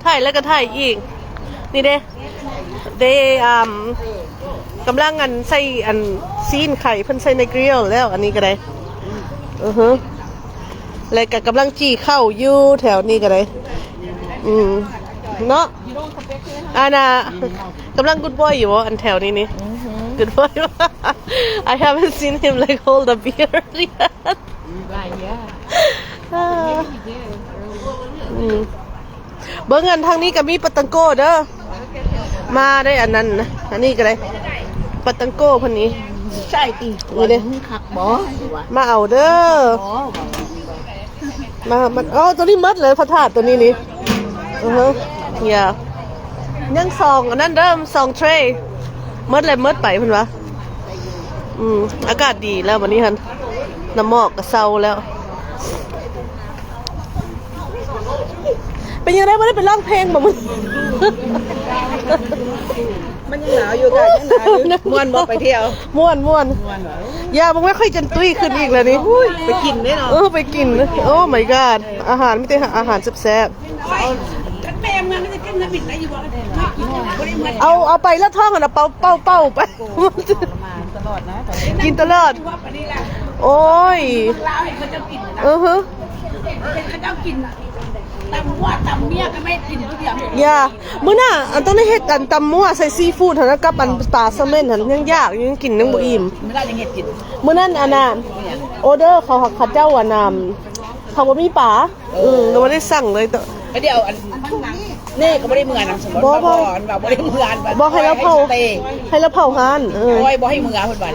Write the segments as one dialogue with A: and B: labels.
A: ถ่ายแล้วก็ถ่ายอีกนี่เด้กำลังอันใส่อันซีนไข่เพิ่นใส่ในกริลแล้วอันนี้ก็ได้แล้วก็กำลังจี้เข้าอยู่แถวนี้ก็ได้เนาะน่ะกำลังกูดบอยอยู่อันแถวนี้นี่good boy I haven't seen him like hold a beer yetเบิ่งกันทางนี้ก็มีปาตังโก้เด้อมาได้อันนั้นนะอันนี้ก็ได้ปาตังโก้คนนี้
B: ใช่ตี
A: นี่เด้
B: ขักบ่
A: มาเอาเด้อมันตัวนี้มัดเลยพระธาตุตัวนี้นี่อย่ายังซองอันนั้นเริ่มซองเทรย์มัดเลยมัดไปเพิ่นวะอากาศดีแล้ววันนี้ฮันน้ำหมอกก็เศร้าแล้วเป็นยังไงไม่ได้ไปร้องเพลงบ่มึง
B: มันยังหนาวอยู่กันยังหนาวอยู่ม่วนบ่ไปเที่ยว
A: ม่วนอย่ามึงไม่ค่อยจันตุ้ยขึ้นอีกแล้วนี่
B: ไปกินได้เนาะ
A: ไปกินโอ้ my god อาหารไม่ได้อาหารแซ่บเอาไปแล้วท่องกันนะเป้าไปกินตลอดโอ้ย
C: เขาเจ้ากินตำมั่วตำเมียก็ไม่กินทุกอย่าง
A: อย่ามื้อน่ะอันต้องได้เฮ็ดอันตำมั่วใส่ซีฟู้ดหั่นกับอันปลาแซลมอนหั่นยังยากยังกินยังบ่อิ่ม
C: ไม่ได้ยังเฮ็ดกิน
A: มื้อนั้นอันน่ะออเดอร์เขาเจ้าว่าเขาบ่มีปลาเราบ่ได้สั่งเลย
C: เดี๋ยวอันนี่ก็ไม่ได้เมือนสมมติบ่แบบไม่ได้เมือน
A: บ่ให้เราเผาหาน
C: บ่ให้เมือเพิ่นว่า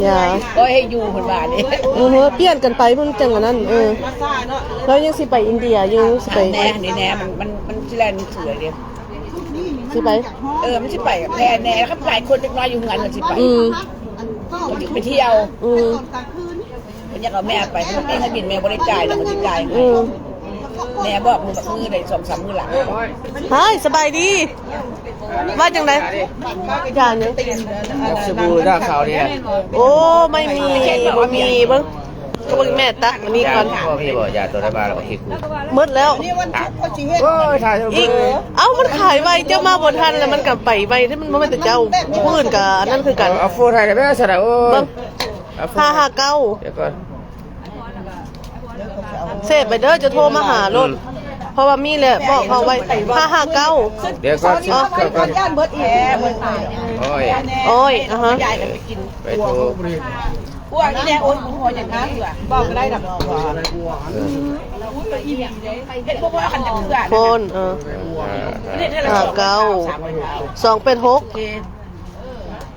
A: อย่า
C: บ่ให้อยู่เพิ่นว่านี่
A: เปลี่ยนกันไปมันจังอันนั้นแล้วยังสิไปอินเดียยังสิไป
C: แน่มันสิแลนเถื่อเด้
A: สิไป
C: มันสิไปกับแน่ครับหลายคนจักน้อยอยู่งานมันสิไปไปเที่ยวมันอยากเอาแม่ไปเพราะแม่ให้บินแม่บ่ได้จ่ายแล้วมันสิจ่ายแม่บอกมือได้2-3มื้อหลัง
A: เฮ้ยสบายดีว่าจังได๋จานยัง
B: สบู่หน้าขาวเนี่ย
A: โอ้ไม่มีบ่มีเบิ่งก็เบิ่งแม่ตักอันนี้ก่อน
B: พ่อพี่บอกอย่าตัวได้มาแล้วก็คิดกู
A: หมดแล้ว
B: โอ้ยถ่าย
A: อีกมันขายไวเจ้ามาบ่ทันแล้วมันกลับไปไวที่มันบ่แม่นแต่เจ้าผู้อื่นก็นั่นคือกัน
B: เอาโฟร์ถ่ายได้มั้ยซะโอ้ย
A: 559
B: เดี๋ยวก่อน
A: เสร็จไปเด้อจะโทรมาหารถเพราะว่ามีแหละบอกเขาไว้559
B: เดี๋ยวก่อน
C: ย่านเบิดอีก
A: โอ้ย
C: ยายไปกิน
B: ไปโทร
C: พวกนี้แน่โอนหัวอย่างนั้นเถื่อบอกก็ได้ดับเห็นพวกว่ากันจังเถื่อ
A: โฟน286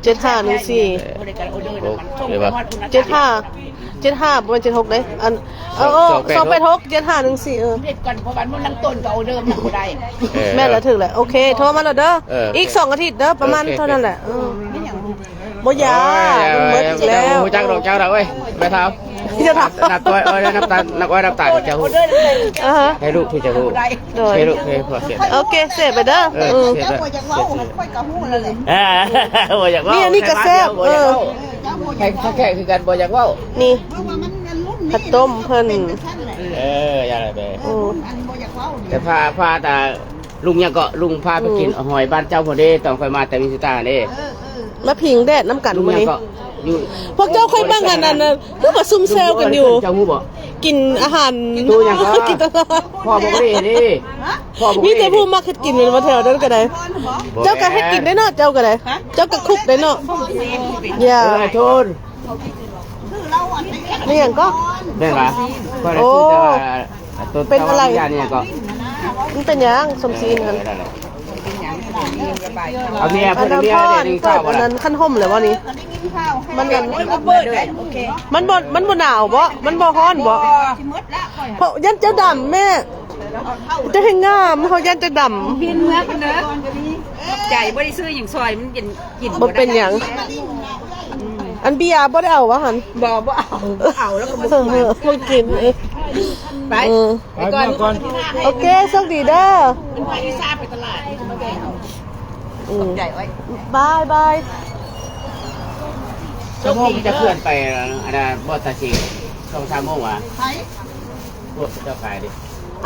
A: 7514 75ประมาณ76เด้อัน286 7514
C: เด็ดก่อนเพราะวันมันลังต้นก็เอาเดิมบ่ได้
A: แม่ละถึงแหละโอเคโทรมาแล้วเด้ออีก2อาทิตย์เด้อประมาณเท่านั้นแหละบ่ยาหมดแล้ว
B: ฮู้จักดอกเจ้าดอกเว้ยไปเท้า
A: จะถาม
B: นับตัวน้ำตานักอ้อยน้ำตาจะฮู้ให้ลูกที่จะฮู้ให้ลูกให้พ่อเสีย
A: โอเคเสร็จไปเด้อ
B: เสร็จแล้ว
C: บ่อยากเว้าค่อยก็ฮู้แล้วเลย
B: บ่อยากเว้า
A: นี่ก็แซ่บ
B: แค่คือกันบ่อยากเว้า
A: นี่ผัดต้มเพิ่น
B: อย่าอะไรไปแต่พาแต่ลุงยังก็ลุงพาไปกินหอยบ้านเจ้าพอดีต้องคอยมาแต่มิสตาเด้
A: มาพิงแดดน้ำกัน
B: มื้อนี้
A: พวกเจ้าค่อยบ้างกันนั่นคือว่าซุ่มแซวกันอยู่
B: เจ้าฮู้บ่
A: กินอาหาร
B: ดูหยังก็กินตลอดพ่อบ่ได้ดิ
A: พ่อบ่มีแต่ผู้มักเฮ็ดกินมาแถวนั้นก็ได้เจ้าก็เฮ็ดกินได้เนาะเจ้าก็ได้เจ้าก็คุกได้เนาะอย่า
B: โทษ
A: นี่หยังก็
B: แม่นบ่โอ้
A: เป็นอะไร
B: เนี่ยก็
A: มันเป็นหยังสมศีลกัน
B: เอาเมียเพิ่นเมียได้กินข้าวบ่ล่ะ
A: นั้นขั้นห่มเลยบ่นี่มันกันมันบ่หนาวบ่มันบ่ร้อนบ่เพราะยันเจ้าดำแม่จะให้งามเฮายันเจ้าดำ
C: บินเมื่อกันเด้อใจบ่ได้ซื้อหยังซอยมันกิน
A: บ่เป็นหยังอันเบียร์บ่ได้เอาวะหั่น
C: บ่เอาแล้วก็
A: บ่กิน
C: ไปก่อน
A: โอเคโชคดีเด้อ
C: มันไปซ่าไปตลาดมาแบ่งเอาใหญ่ไว้
A: บาย
B: ชั่วโมงจะเคลื่อนไปอันนั้นบ่ตาสิ2-3 โมงว่ะ
C: ไผ
B: พวกเจ้าขายดิ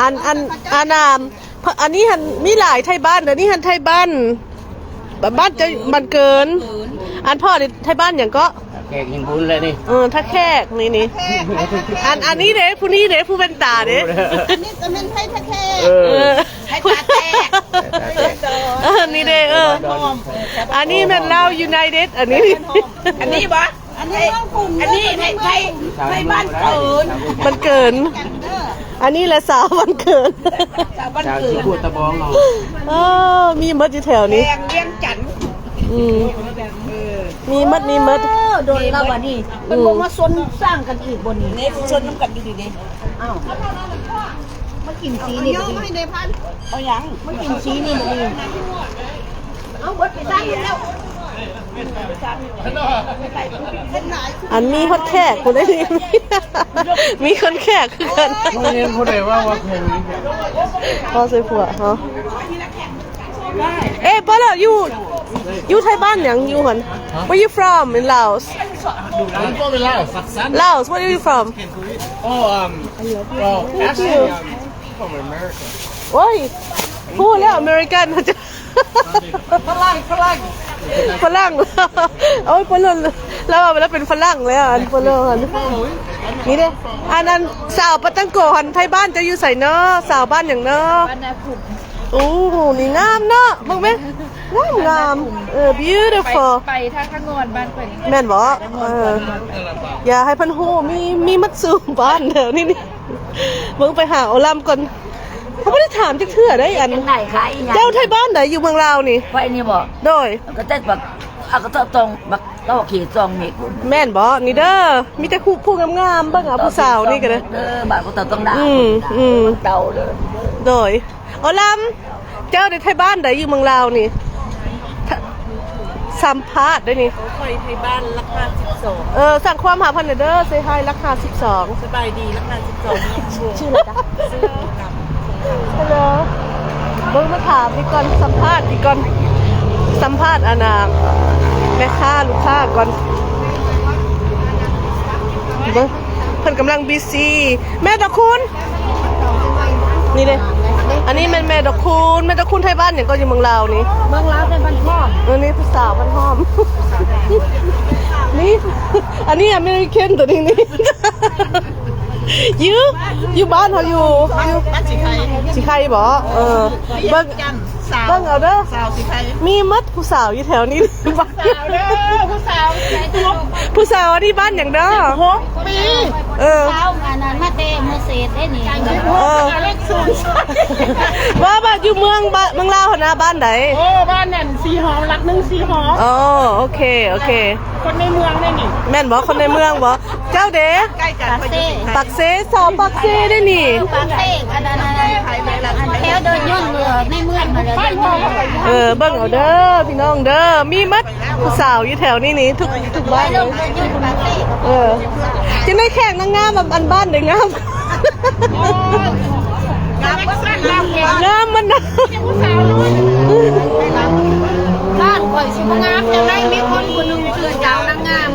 A: อันนี้หันมีหลายไทยบ้านเดี๋ยวนี้หันไทยบ้านบ้านจะมันเกิน อันพ่อนี่ไทยบ้านอย่างก็
B: แขกหินบุญเลยนี่
A: ถ้าแขกนี่อันนี้เด้ผู้นี้เด้ผู้เป็นตาเด้
C: นี่จะเป็นไทยแท้ ให้ตาแตก
A: นี่เด้อันนี้มันลาวยูไนเต็ดอันนี้
C: อันนี้บ่อันนี้ไทยบ้านเกิน
A: มันเกิน อันนี้แหละสาวมันเกิน
C: ชาวบ้าน
B: ชาว
C: เกิ
B: ชี
C: น
B: พูดตะบองเนาะ
A: มีมดอยู่แถว
C: แด
A: นี้
C: งเลี้ยงจันทร์
A: มีมด
D: โดนเราวันนี้เป็นวงมาซนสร้างกันอีกบนนี้
C: นี่ชนน้ำกันดีๆ
D: อ้าวมากินสีนี่บ่ดี
C: เอายัง
D: มากินสีนี่บ่ดีเอาเบิดไปสร้างแล้ว
A: อันมีฮอตแขกคนได้ดีมีคนแขกคือกัน
B: ไม่เห็นผู้ใดว่าเพลงนี้
A: พ่อใส่ผัวฮะป้าล่ะอยู่ไทยบ้านอย่างอยู่หัน Where you from in Laos
E: I'm from Laos.
A: Laos where are you from
E: Well, actually, I'm from America.
A: โอ้ยพูดแล้วอเมริกันจะฝรั่งโอ้ยฝรั่งแล้วแล้วเป็นฝรั่งแล้วอันฝรั่งนี่เด้อันนั้นสาวปะตังโกหันไทยบ้านจะอยู่ใส่เนาะสาวบ้านอย่างเนาะ
D: บ้านนาขุม
A: โอ้โหนี่งามเนาะมึงไหมงามbeautiful
D: ไปถ้าข้างงอนบ้านเพิ่น
A: แม่นบ่อย่าให้เพันหูมีมัดซูมบ้านเดี๋ยวนี่มึงไปหาเอาลำก่อนเขาไม่ได้ถามจักเทื่อได้อัน
D: จังไหนขายอีหยัง
A: เจ้าไทยบ้านไหนอยู่เมืองลาวนี่
D: ไฟนี่บ่
A: โดย
D: ก็แต่บักเอาก็ตรงบักเราขี่ซองเมก
A: แม่นบ่นี่เด้อมีแต่ผู้งามๆเบิ่งเอาผู้สาวนี่ก็เด้อ
D: บักก็ต้องด่า เดาเลย
A: โดยเอาลำเจ้าในไทยบ้านไหนอยู่เมืองลาวนี่สัมภาษณ์ได้นี่
C: คอยไทยบ้านราคา12
A: สั่งความหาพันเด้อเซฮายราคา12
C: สบายดีราคา12
A: ชื่ออะไรจ๊ะฮัลโหลเบิ่งมาถามพี่ก่อนสัมภาษณ์พี่ก่อนสัมภาษณ์อนางแม่ค้าลูกค้าก่อนเบิ่งเพิ่นกำลังบีซีแม่ดอกคุณนี่เด้อันนี้แม่ดอกคุณไทยบ้านอย่างก็อยู่เมืองลาวนี่
D: เมืองลาวเป็นบ้านพ่อ
A: นี่ผู้สาวบ้านหอมนี่อันนี้อเมริกันตัวนี้นี่อยู่บ้านเขาอยู่บ้านสิไข่บ่เบิ่งเอาเด้อ
C: สาวสิไทย
A: มีมัดผู้สาวอยู่แถวนี้บ้าน
C: ผู้สาว
A: อันนี้บ้านอย่างเด้อ
C: ปี
D: เช้างานนั้นมาเตะมาเศษได้นี่
C: เลข0
A: ว่าบ้านอยู่เมืองลาวนะบ้านไหน
C: โอ้บ้านนั่นสีหอมรักนึงสีหอม
A: อ๋อโอเค
C: คนในเมืองได้นี่
A: แม่นบ่คนในเมืองบ่เจ้าเด้
C: ใกล้กัน
A: ปักเซสอบปักเซได้นี่
D: ปากเต้อันนั้นอันแถวเดินย่นเรือในเมืองมาเลย
A: เบิ่งเอาเด้อพี่น้องเด้อมีมัดผู้สาวอยู่แถวนี้นี่ทุกบ้านเล
D: เดิ
A: ย
D: นย่นปากเต้
A: จะได้แข่งนางงามแบบอันบ้านได้งาม
C: งามก็สั้นลำแก
A: งามมันนะ
D: บ้านข่อยสิบงามจะได้มีคนคนหนึ่งเชื่อเจ้านางงาม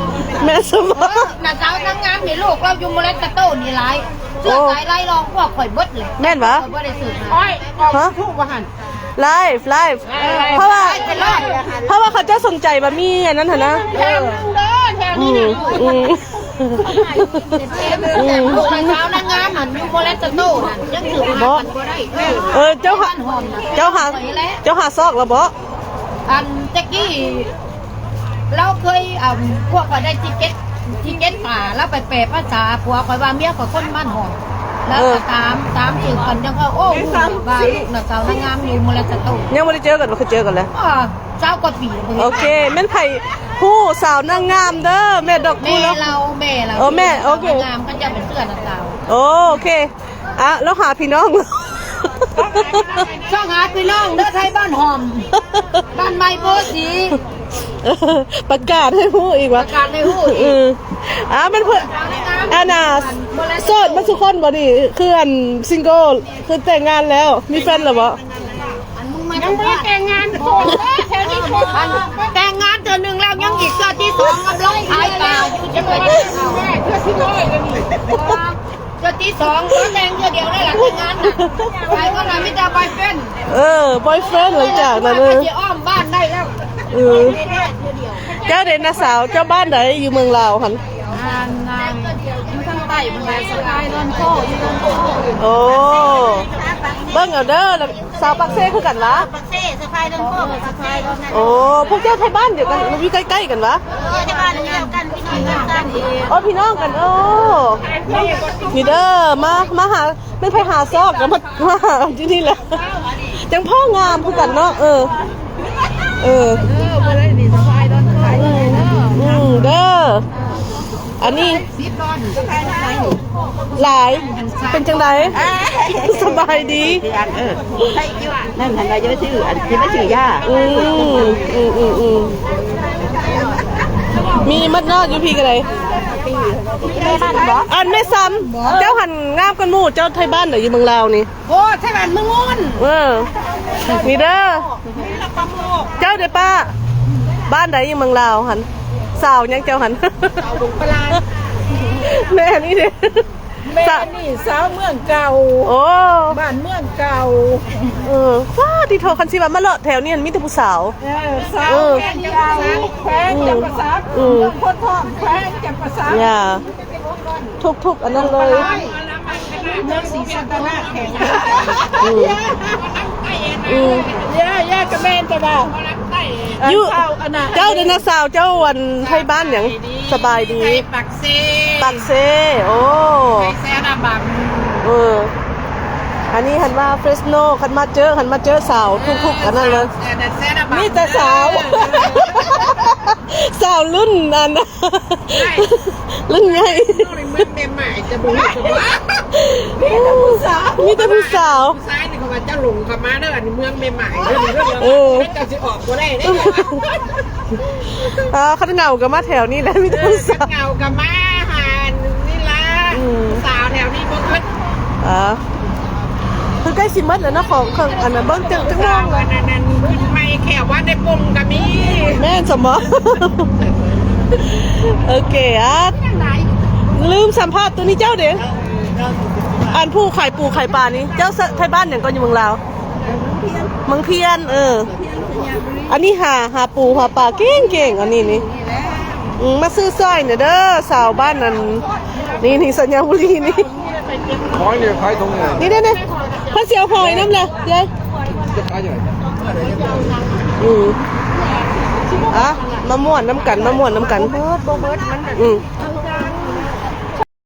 A: แม่สมอง
D: น่ะเจ้านางงามนี่ลูกเราอยู่เมล็ดกระโต้นี่หลายเชื่อใจไล่รองพวกข่อยเบิดเลย
A: แม่นปะ
D: ข่อยบ่ได้สืบ
C: อ้อยออกทุกวัน
A: ไลฟ์เพราะว่าเขาจะสนใจบะมี่อันนั้นเหรอนะ
C: แถมนึงเด้อแถมนี่นะ
D: ลูกเจ้านางงามหันอยู่เมล็ดกระโต้นั่นยังสืบหากันบ่ได้
A: เจ้าหาซอกแล้วบ่
D: อันตะกี้เราเคยพวกข่อยได้ทิเก็ตป่าแล้วไปแปลภาษาผัวข่อยว่าเมียข่อยคนบ้านหอมแล้วก็ตามสืบกันยังก็โอ้ว่าลูกน่ะสาวนางงามอยู่เมล็ดกระโต้
A: ยังไม่ได้เจอกันว่าเคยเจอกันแล้ว
D: เจ้ากว่าปีเลย
A: โอเคแม่นไผ่ผู้สาวนางงามเด้อแม่ดอก
D: แม่
A: คูแล้ว
D: เรา
A: โอ้แม่โอเค
D: งามก็จะเป็นเสื้อสาว
A: โอเคแล้วหาพี่น้อง
D: ช่องหาพี่น้องเด้อไทยบ้านหอมบ้านไม้โพสี
A: ประกาศให้ผู้อีกวะ
D: ประกาศในหู้อีก
A: มันเพื่อนนาโสดมาสุกคนบ่ดิคืออันซิงเกิลคือแต่งงานแล้วมีแฟนหรือบ่
D: ยังไม่แต่งงานโสดแถวนี้โสดแต่งงานเดือนหนึ่งแล้วยังอีกเดือนที่สองกำลังขายเปล่าอยู่จะไป
C: เพื่อที่น้อยเลยนี่
D: เจ้าที่สองรถแดงเจ้าเดียวได้หลังงานน่ะไปก็นายมิตรบอยเฟน
A: boyfriend หลังจากนั้น
D: ไปที่อ้อมบ้านได้แล้ว
A: เจ้าเด่นนะสาวเจ้าบ้านไหนอยู่เมืองลาวหัน
D: นางอยู่ทางใต้มันได้สกายลอนโคอยู่ลอนโค
A: โอ้เบิ่งเอาเด้อแล้วสาวปักเซ่คือกันวะ
D: ปักเซ่สกายลอนโคสกายลอน
A: โอ้พวกเจ้าไทยบ้านเดียวกันอยู่ใกล้ๆกันวะ
D: ที่บ้านเดียวกันพี่น้องกัน
A: อ๋อพี่น้องกันโอ้นี่เด้อมาหาไม่ไปหาซอกกันมาหาที่นี่แหละจังพ่องามคือกันเนาะเ
D: บ่ได้นี่สกายลอนโค
A: เด้ออันนี้
D: 10 ดอนสกายลอนโค
A: หลายเป็นจังไดสบายดี
C: นั่นทันได้เยอะชื่ออันที่ไม่ชื่อย่า
A: มีมัดนอกอยู่พี่กันเลยอันไม่ซ้ำเจ้าหันงามกันหมู่เจ้าไทยบ้านไหนอยู่เมืองลาวนี่
D: โอ้ไทยบ้านเมืองงุ่น
A: นี่เด้อเจ้าเด้อป้าบ้านไหนอยู่เมืองลาวหันสาวยังเจ้าหัน
D: เอาบุกปลา
A: แม่นี่เด้
D: แม่นี่สาวเมืองเก่า
A: โอ้
D: บ้านเมืองเก่า
A: ว้าที่โทรคันสิว่ามาเลาะแถวนี้มีแต่ผู้สาว
D: สาวแข่งยาวแข่งจับประสาทคนท้องแข่งจับประสาท
A: อย่าทุกอันนั้นเลย
D: เมืองศรีสัตนาแข่งย่ากระเบนจะบ่าว
A: อยู่เจ้าเดนสาวเจ้าวันไทยบ้านอย่างสบายดี
D: ปักเซ่
A: ปักเซโอ้
D: แซ่ระบัง
A: อันนี้หันมาเฟสโนหันมาเจอสาวทุกอันนั้นเลย
D: แซ่ระบัง
A: มีแต่สาวสาวรุ่นอันนะรุ่นใหญ่
D: เมืองเต็มใหม่จะบุกจะบ้า
A: มีแต่ผู้สาว
D: ซ้ายนี่เขาว่าเจ้าหลงเขามาเด้ออันนี้เมืองใหม่เรื่องเจ้าสิออกบ่ได้เด้
A: เขาเหงากับมาแถวนี้แหล้วมีแต่ผู้สาว
D: เงากับมาหานนี่ล่ะสาวแถวนี้บ่ขึ้น
A: คือใกล้สิมัดแล้วนะของอันนั้นเบิ้งจังมอง
D: วันนั้นขึ้นไม่แค่ว่าในปงก็มี
A: แม่นสมอโอเคลืมสัมภาษณ์ตัวนี้เจ้าเด้อันผู้ไข่ปูไข่ปลานี้เจ้าไทยบ้านอย่างก็อยู่เมืองลาวเมืองเพียนอันนี้หาปูหาปลาเก่งอันนี้นี่มาซื้อสร้อยเนี่ยเด้อสาวบ้านนั้นนี่สัญญาบุรีนี่
E: หอยเนี่ยขายตรงไหน
A: นี่เด้พระเสียวหอยน้ำเลยยาย
E: จะขายยังไง
A: มาม่วนน้ำกัน